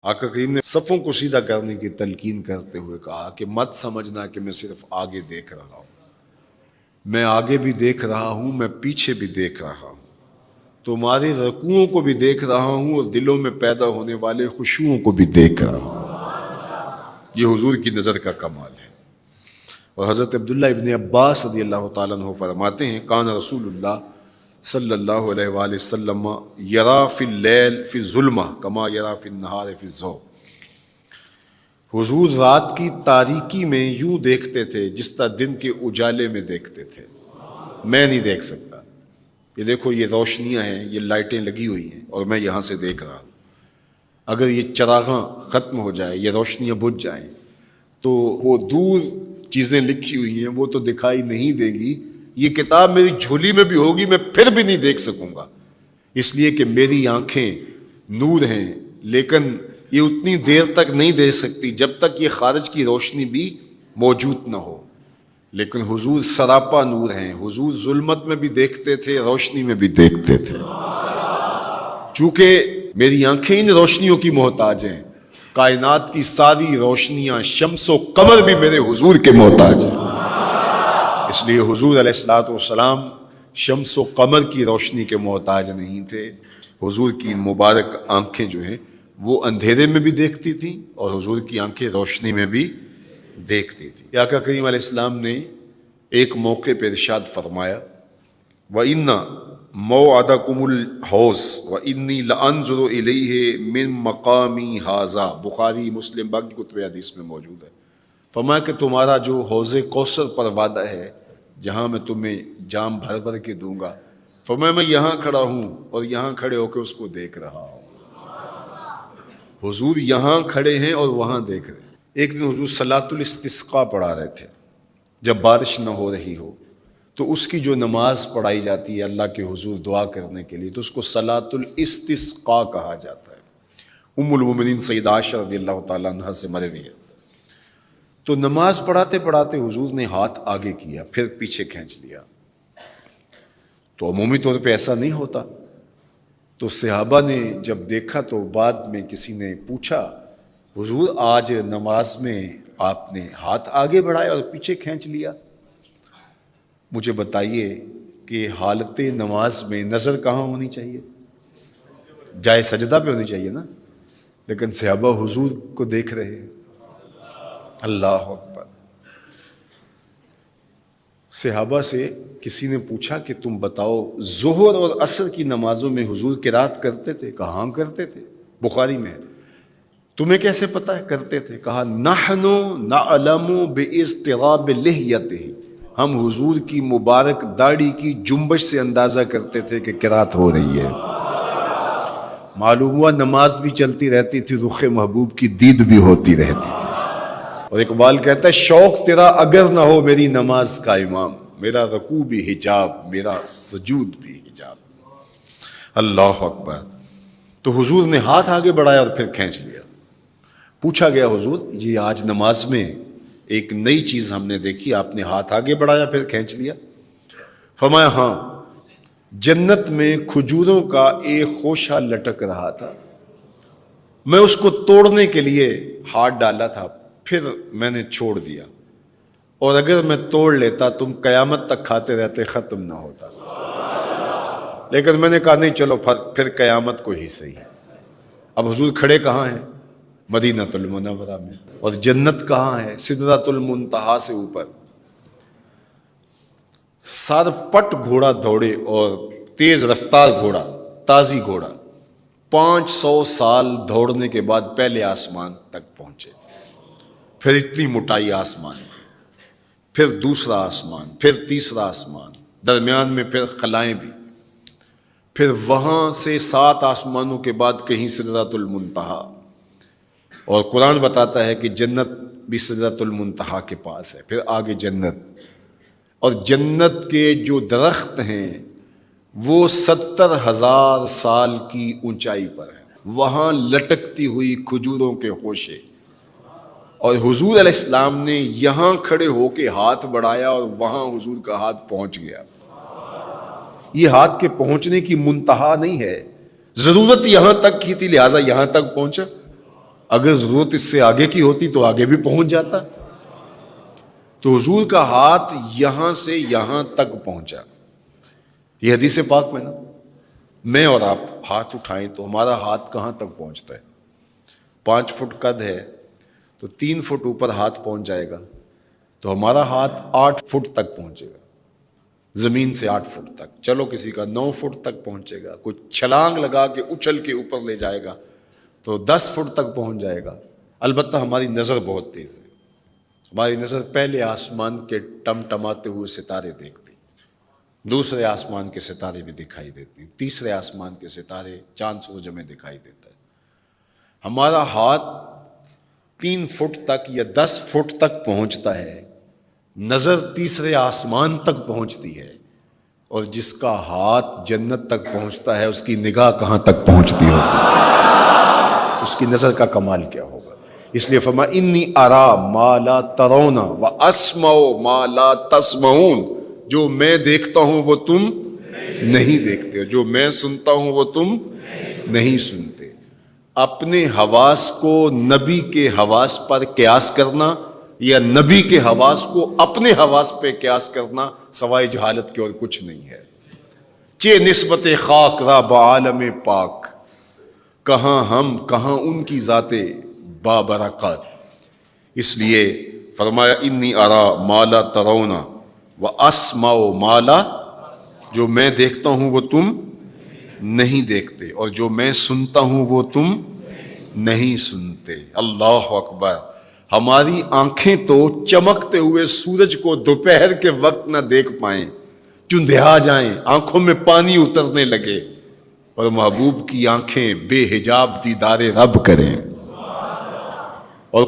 آقا کریم نے صفوں کو سیدھا کرنے کی تلقین کرتے ہوئے کہا کہ مت سمجھنا کہ میں صرف آگے دیکھ رہا ہوں، میں آگے بھی دیکھ رہا ہوں، میں پیچھے بھی دیکھ رہا ہوں، تمہارے رکوعوں کو بھی دیکھ رہا ہوں اور دلوں میں پیدا ہونے والے خشوعوں کو بھی دیکھ رہا ہوں۔ یہ حضور کی نظر کا کمال ہے۔ اور حضرت عبداللہ ابن عباس رضی اللہ تعالیٰ عنہ فرماتے ہیں کان رسول اللہ صلی اللہ علیہ وآلہ وسلم یرا فی اللیل فی الظلمہ کما یرا فی النہار فی الضوء۔ حضور رات کی تاریکی میں یوں دیکھتے تھے جس طرح دن کے اجالے میں دیکھتے تھے۔ میں نہیں دیکھ سکتا، یہ دیکھو یہ روشنیاں ہیں، یہ لائٹیں لگی ہوئی ہیں اور میں یہاں سے دیکھ رہا ہوں، اگر یہ چراغاں ختم ہو جائے، یہ روشنیاں بجھ جائیں تو وہ دور چیزیں لکھی ہوئی ہیں وہ تو دکھائی نہیں دے گی، یہ کتاب میری جھولی میں بھی ہوگی میں پھر بھی نہیں دیکھ سکوں گا، اس لیے کہ میری آنکھیں نور ہیں، لیکن یہ اتنی دیر تک نہیں دیکھ سکتی جب تک یہ خارج کی روشنی بھی موجود نہ ہو۔ لیکن حضور سراپا نور ہیں، حضور ظلمت میں بھی دیکھتے تھے، روشنی میں بھی دیکھتے تھے۔ چونکہ میری آنکھیں ان روشنیوں کی محتاج ہیں، کائنات کی ساری روشنیاں شمس و قمر بھی میرے حضور کے محتاج ہیں، اس لیے حضور علیہ الصلوۃ والسلام شمس و قمر کی روشنی کے محتاج نہیں تھے۔ حضور کی مبارک آنکھیں جو ہیں وہ اندھیرے میں بھی دیکھتی تھیں اور حضور کی آنکھیں روشنی میں بھی دیکھتی تھیں۔ آقا کریم علیہ السلام نے ایک موقع پہ ارشاد فرمایا وَإِنَّ مَوْعَدَكُمُ الْحَوْض وَإِنِّي لَأَنظُرُ إِلَيْهِ مِن مَقَامِي هَذَا، بخاری مسلم باقی کتب حدیث میں موجود ہے۔ فرمایا کہ تمہارا جو حوض کوثر پر وعدہ ہے جہاں میں تمہیں جام بھر بھر کے دوں گا، فرمایا میں یہاں کھڑا ہوں اور یہاں کھڑے ہو کے اس کو دیکھ رہا ہوں۔ حضور یہاں کھڑے ہیں اور وہاں دیکھ رہے ہیں۔ ایک دن حضور صلاۃ الاستسقاء پڑھا رہے تھے، جب بارش نہ ہو رہی ہو تو اس کی جو نماز پڑھائی جاتی ہے اللہ کے حضور دعا کرنے کے لیے تو اس کو صلاۃ الاستسقاء کہا جاتا ہے۔ ام المومنین سیدہ عائشہ رضی اللہ تعالیٰ عنہ سے مروی ہے۔ تو نماز پڑھاتے پڑھاتے حضور نے ہاتھ آگے کیا پھر پیچھے کھینچ لیا، تو عمومی طور پہ ایسا نہیں ہوتا۔ تو صحابہ نے جب دیکھا تو بعد میں کسی نے پوچھا حضور آج نماز میں آپ نے ہاتھ آگے بڑھایا اور پیچھے کھینچ لیا، مجھے بتائیے کہ حالت نماز میں نظر کہاں ہونی چاہیے؟ جائے سجدہ پہ ہونی چاہیے نا، لیکن صحابہ حضور کو دیکھ رہے ہیں۔ اللہ اکبر۔ صحابہ سے کسی نے پوچھا کہ تم بتاؤ ظہر اور عصر کی نمازوں میں حضور قرات کرتے تھے؟ کہاں کرتے تھے، بخاری میں ہے۔ تمہیں کیسے پتہ ہے کرتے تھے؟ کہا نحن نعلم باضطراب لحیتہ، ہم حضور کی مبارک داڑھی کی جنبش سے اندازہ کرتے تھے کہ قرات ہو رہی ہے۔ معلوم ہوا نماز بھی چلتی رہتی تھی، رخ محبوب کی دید بھی ہوتی رہتی تھی۔ اور اقبال کہتا ہے شوق تیرا اگر نہ ہو میری نماز کا امام، میرا رکوع بھی حجاب میرا سجود بھی حجاب۔ اللہ اکبر۔ تو حضور نے ہاتھ آگے بڑھایا اور پھر کھینچ لیا۔ پوچھا گیا حضور یہ آج نماز میں ایک نئی چیز ہم نے دیکھی، آپ نے ہاتھ آگے بڑھایا پھر کھینچ لیا؟ فرمایا ہاں، جنت میں کھجوروں کا ایک خوشہ لٹک رہا تھا، میں اس کو توڑنے کے لیے ہاتھ ڈالا تھا، پھر میں نے چھوڑ دیا، اور اگر میں توڑ لیتا تم قیامت تک کھاتے رہتے ختم نہ ہوتا، لیکن میں نے کہا نہیں چلو پھر قیامت کو ہی صحیح۔ اب حضور کھڑے کہاں ہیں؟ مدینہ المنورہ میں، اور جنت کہاں ہے؟ سدرۃ المنتہا سے اوپر۔ سر پٹ گھوڑا دوڑے اور تیز رفتار گھوڑا، تازی گھوڑا، 500 سال دوڑنے کے بعد پہلے آسمان تک پہنچے، پھر اتنی موٹائی آسمان میں، پھر دوسرا آسمان، پھر تیسرا آسمان، درمیان میں پھر خلائیں بھی، پھر وہاں سے 7 آسمانوں کے بعد کہیں سدرۃ المنتہا، اور قرآن بتاتا ہے کہ جنت بھی سدرۃ المنتہا کے پاس ہے، پھر آگے جنت، اور جنت کے جو درخت ہیں وہ 70,000 سال کی اونچائی پر ہیں، وہاں لٹکتی ہوئی کھجوروں کے خوشے، اور حضور علیہ السلام نے یہاں کھڑے ہو کے ہاتھ بڑھایا اور وہاں حضور کا ہاتھ پہنچ گیا۔ یہ ہاتھ کے پہنچنے کی منتہا نہیں ہے، ضرورت یہاں تک کی تھی لہٰذا یہاں تک پہنچا، اگر ضرورت اس سے آگے کی ہوتی تو آگے بھی پہنچ جاتا. تو حضور کا ہاتھ یہاں سے یہاں تک پہنچا. یہ حدیث پاک میں نا، میں اور آپ ہاتھ اٹھائیں تو ہمارا ہاتھ کہاں تک پہنچتا ہے؟ 5 فٹ قد ہے تو 3 فٹ اوپر ہاتھ پہنچ جائے گا، تو ہمارا ہاتھ 8 فٹ تک پہنچے گا، زمین سے 8 فٹ تک. چلو کسی کا 9 فٹ تک پہنچے گا، کوئی چھلانگ لگا کے اچھل کے اوپر لے جائے گا تو 10 فٹ تک پہنچ جائے گا. البتہ ہماری نظر بہت تیز ہے. ہماری نظر پہلے آسمان کے ٹمٹماتے ہوئے ستارے دیکھتی، دوسرے آسمان کے ستارے بھی دکھائی دیتے ہیں، تیسرے آسمان کے ستارے چاند سورج میں دکھائی دیتا ہے. ہمارا ہاتھ 3 فٹ تک یا 10 فٹ تک پہنچتا ہے، نظر تیسرے آسمان تک پہنچتی ہے، اور جس کا ہاتھ جنت تک پہنچتا ہے اس کی نگاہ کہاں تک پہنچتی ہوگی، اس کی نظر کا کمال کیا ہوگا. اس لیے فرمایا انی ارا ما لا ترون واسمع ما لا تسمعون. جو میں دیکھتا ہوں وہ تم نہیں دیکھتے، جو میں سنتا ہوں وہ تم نہیں سنتے. اپنے حواس کو نبی کے حواس پر قیاس کرنا یا نبی کے حواس کو اپنے حواس پہ قیاس کرنا سوائے جہالت کے اور کچھ نہیں ہے. چے نسبت خاک را بعالم پاک، کہاں ہم کہاں ان کی ذاتیں بابرکات. اس لیے فرمایا انی ارا ما لا ترون واسمع ما لا، جو میں دیکھتا ہوں وہ تم نہیں دیکھتے، اور جو میں سنتا ہوں وہ تم نہیں سنتے. اللہ اکبر. ہماری آنکھیں تو چمکتے ہوئے سورج کو دوپہر کے وقت نہ دیکھ پائیں، چندھیا جائیں، آنکھوں میں پانی اترنے لگے، اور محبوب کی آنکھیں بے حجاب دیدار رب کریں. اور